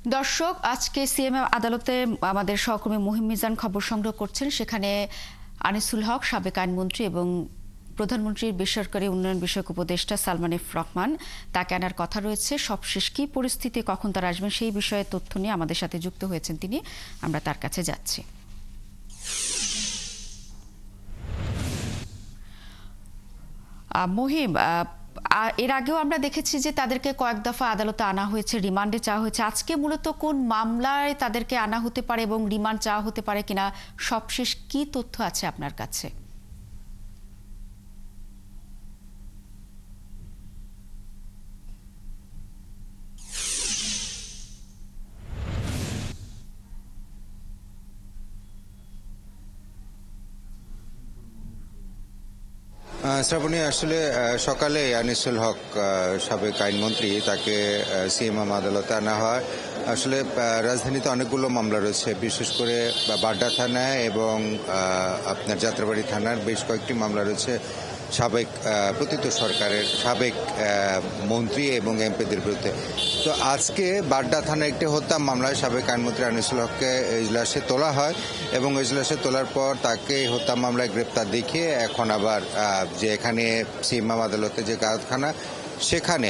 দর্শক, আজকে সিএমএম আদালতে আমাদের সহকর্মী মহিম মিজান খবর সংগ্রহ করছেন। সেখানে আনিসুল হক, সাবেক আইনমন্ত্রী এবং প্রধানমন্ত্রীর বেসরকারি উন্নয়ন বিষয়ক উপদেষ্টা সালমান এফ রহমান, তাকে আনার কথা রয়েছে। সবশেষ কী পরিস্থিতি, কখন তারা আসবেন, সেই বিষয়ে তথ্য নিয়ে আমাদের সাথে যুক্ত হয়েছেন তিনি। আমরা তার কাছে যাচ্ছি। মহিম, এর আগেও আমরা দেখেছি যে তাদেরকে কয়েক দফা আদালতে আনা হয়েছে, রিমান্ডে চাওয়া হয়েছে। আজকে মূলত কোন মামলায় তাদেরকে আনা হতে পারে এবং রিমান্ড চাওয়া হতে পারে কিনা, সবশেষ কি তথ্য আছে আপনার কাছে? শ্রাবণী, আসলে সকালে আনিসুল হক, সাবেক আইনমন্ত্রী, তাকে সিএমএম আদালতে আনা হয়। আসলে রাজধানীতে অনেকগুলো মামলা রয়েছে, বিশেষ করে বাড্ডা থানায় এবং আপনার যাত্রাবাড়ি থানার বেশ কয়েকটি মামলা রয়েছে সাবেক পতিত সরকারের সাবেক মন্ত্রী এবং এমপিদের বিরুদ্ধে। তো আজকে বাড্ডা থানায় একটি হত্যা মামলায় সাবেক আইনমন্ত্রী আনিসুল হককে এজলাসে তোলা হয় এবং এজলাসে তোলার পর তাকে হত্যা মামলায় গ্রেপ্তার দেখিয়ে এখন আবার যে এখানে সিএমএম আদালতে যে কারখানা সেখানে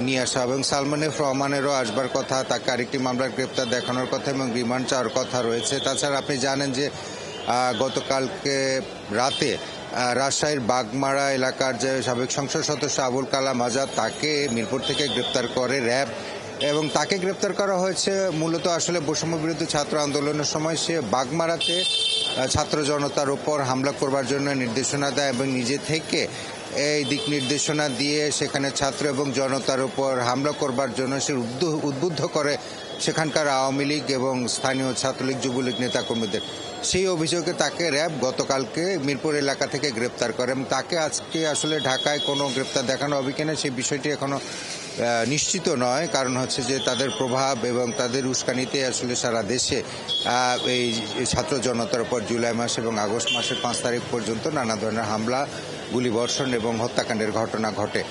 নিয়ে আসা এবং সালমান এফ রহমানেরও আসবার কথা, তাকে আরেকটি মামলার গ্রেপ্তার দেখানোর কথা এবং রিমান্ড চাওয়ার কথা রয়েছে। তাছাড়া আপনি জানেন যে গতকালকে রাতে রাজশাহীর বাগমারা এলাকার যে সাবেক সংসদ সদস্য আবুল কালাম আজাদ, তাকে মিরপুর থেকে গ্রেপ্তার করে র্যাব এবং তাকে গ্রেপ্তার করা হয়েছে মূলত আসলে বৈষম্য বিরোধী ছাত্র আন্দোলনের সময় সে বাগমারাতে ছাত্র জনতার উপর হামলা করবার জন্য নির্দেশনা দেয় এবং নিজে থেকে এই দিক নির্দেশনা দিয়ে সেখানে ছাত্র এবং জনতার উপর হামলা করবার জন্য সে উদ্বুদ্ধ করে সেখানকার আওয়ামী লীগ এবং স্থানীয় ছাত্রলীগ যুবলীগ নেতাকর্মীদের। সেই অভিযোগে তাকে র্যাব গতকালকে মিরপুর এলাকা থেকে গ্রেপ্তার করে এবং তাকে আজকে আসলে ঢাকায় কোনো গ্রেপ্তার দেখানো হবে কিনা সেই বিষয়টি এখনো নিশ্চিত নয়। কারণ হচ্ছে যে তাদের প্রভাব এবং তাদের উস্কানিতে আসলে সারা দেশে এই ছাত্র জনতার উপর জুলাই মাস এবং আগস্ট মাসের 5 তারিখ পর্যন্ত নানা ধরনের হামলা, গুলিবর্ষণ এবং হত্যাকাণ্ডের ঘটনা ঘটে।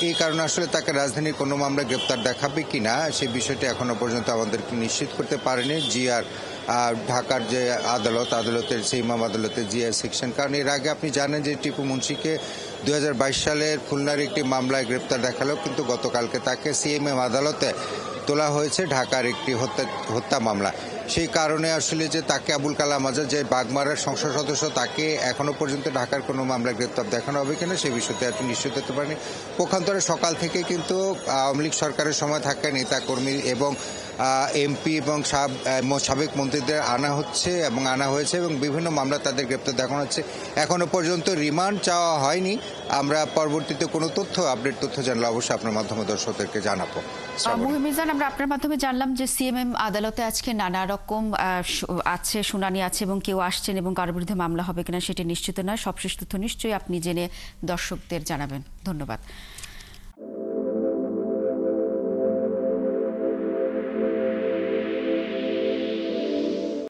এই কারণে আসলে তাকে রাজধানীর কোনো মামলায় গ্রেপ্তার দেখাবে কিনা সেই বিষয়টি এখনো পর্যন্ত আমাদেরকে নিশ্চিত করতে পারেনি জিআর ঢাকার যে আদালতের সিএমএম আদালতের জিআর সেকশন। কারণ এর আগে আপনি জানেন যে টিপু মুন্সিকে 2022 সালের খুলনার একটি মামলায় গ্রেপ্তার দেখালো, কিন্তু গতকালকে তাকে সিএমএম আদালতে তোলা হয়েছে ঢাকার একটি হত্যা মামলা। সেই কারণে আসলে যে তাকে আবুল কালাম আজাদ, যে বাগমারার সংসদ সদস্য, তাকে এখনো পর্যন্ত ঢাকার কোনো মামলায় গ্রেপ্তার দেখানো হবে কিনা সেই বিষয়তে এত নিশ্চিত হতে পারেনি। পক্ষান্তরে সকাল থেকে কিন্তু আওয়ামী লীগ সরকারের সময় থাকা নেতাকর্মী এবং এমপি এবং সাবেক মন্ত্রীদের আনা হচ্ছে এবং আনা হয়েছে এবং বিভিন্ন মামলা তাদের গ্রেপ্তার দেখানো হচ্ছে। এখনো পর্যন্ত রিমান্ড চাওয়া হয়নি। আমরা পরবর্তীতে কোনো আপডেট তথ্য জানলে অবশ্যই আপনার মাধ্যমে দর্শকদেরকে জানাবো। মহিমিজান, আমরা আপনার মাধ্যমে জানলাম যে সিএমএম আদালতে আজকে নানা রকম আছে, শুনানি আছে এবং কেউ আসছেন এবং কারোর বিরুদ্ধে মামলা হবে কিনা সেটি নিশ্চিত নয়। সবশেষ তথ্য নিশ্চয়ই আপনি জেনে দর্শকদের জানাবেন। ধন্যবাদ।